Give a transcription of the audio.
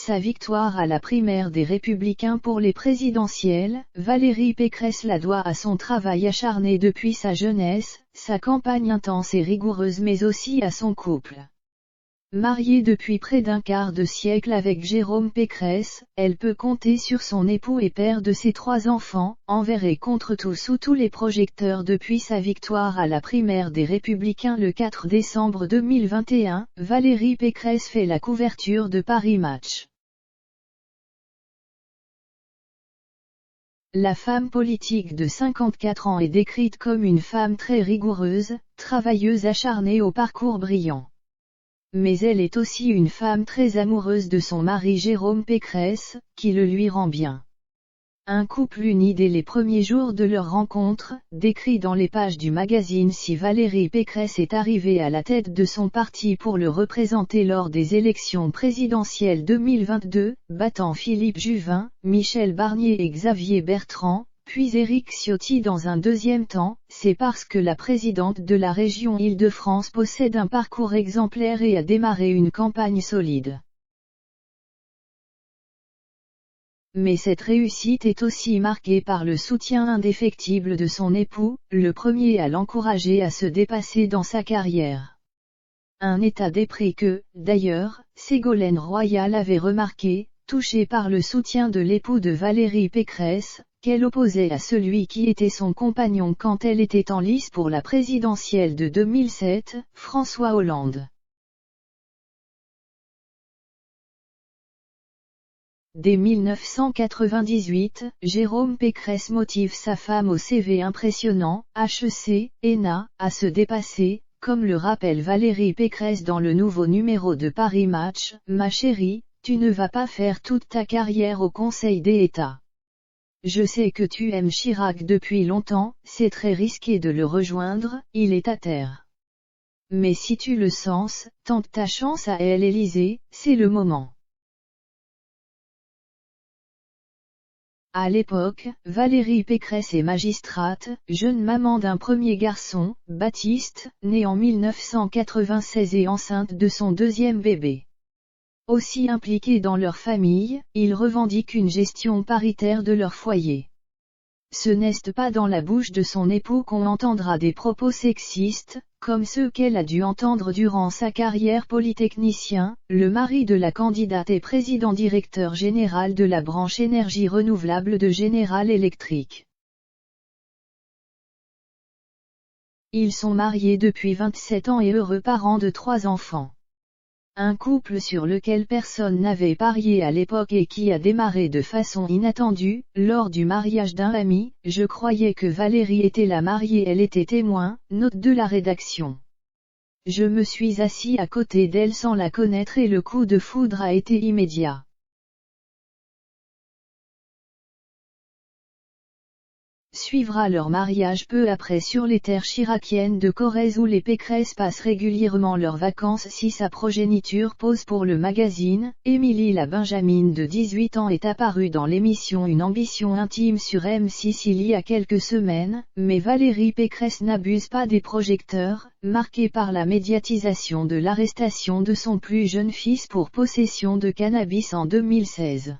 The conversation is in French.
sa victoire à la primaire des Républicains pour les présidentielles, Valérie Pécresse la doit à son travail acharné depuis sa jeunesse, sa campagne intense et rigoureuse mais aussi à son couple. Mariée depuis près d'un quart de siècle avec Jérôme Pécresse, elle peut compter sur son époux et père de ses 3 enfants, envers et contre tout sous tous les projecteurs depuis sa victoire à la primaire des Républicains le 4 décembre 2021, Valérie Pécresse fait la couverture de Paris Match. La femme politique de 54 ans est décrite comme une femme très rigoureuse, travailleuse acharnée au parcours brillant. Mais elle est aussi une femme très amoureuse de son mari Jérôme Pécresse, qui le lui rend bien. Un couple uni dès les premiers jours de leur rencontre, décrit dans les pages du magazine Si Valérie Pécresse est arrivée à la tête de son parti pour le représenter lors des élections présidentielles 2022, battant Philippe Juvin, Michel Barnier et Xavier Bertrand, puis Éric Ciotti dans un deuxième temps, c'est parce que la présidente de la région Île-de-France possède un parcours exemplaire et a démarré une campagne solide. Mais cette réussite est aussi marquée par le soutien indéfectible de son époux, le premier à l'encourager à se dépasser dans sa carrière. Un état d'esprit que, d'ailleurs, Ségolène Royal avait remarqué, touché par le soutien de l'époux de Valérie Pécresse, qu'elle opposait à celui qui était son compagnon quand elle était en lice pour la présidentielle de 2007, François Hollande. Dès 1998, Jérôme Pécresse motive sa femme au CV impressionnant, HEC, ENA, à se dépasser, comme le rappelle Valérie Pécresse dans le nouveau numéro de Paris Match, « Ma chérie, tu ne vas pas faire toute ta carrière au Conseil d'État. Je sais que tu aimes Chirac depuis longtemps, c'est très risqué de le rejoindre, il est à terre. Mais si tu le sens, tente ta chance à l'Élysée, c'est le moment. » À l'époque, Valérie Pécresse est magistrate, jeune maman d'un premier garçon, Baptiste, né en 1996 et enceinte de son deuxième bébé. Aussi impliqués dans leur famille, ils revendiquent une gestion paritaire de leur foyer. Ce n'est pas dans la bouche de son époux qu'on entendra des propos sexistes, comme ceux qu'elle a dû entendre durant sa carrière polytechnicien, le mari de la candidate et président-directeur général de la branche énergie renouvelable de General Electric. Ils sont mariés depuis 27 ans et heureux parents de 3 enfants. Un couple sur lequel personne n'avait parié à l'époque et qui a démarré de façon inattendue, lors du mariage d'un ami. Je croyais que Valérie était la mariée, elle était témoin, note de la rédaction. Je me suis assis à côté d'elle sans la connaître et le coup de foudre a été immédiat. Suivra leur mariage peu après sur les terres chiraciennes de Corrèze où les Pécresse passent régulièrement leurs vacances. Si sa progéniture pose pour le magazine, Émilie la Benjamine de 18 ans est apparue dans l'émission Une ambition intime sur M6 il y a quelques semaines, mais Valérie Pécresse n'abuse pas des projecteurs, marquée par la médiatisation de l'arrestation de son plus jeune fils pour possession de cannabis en 2016.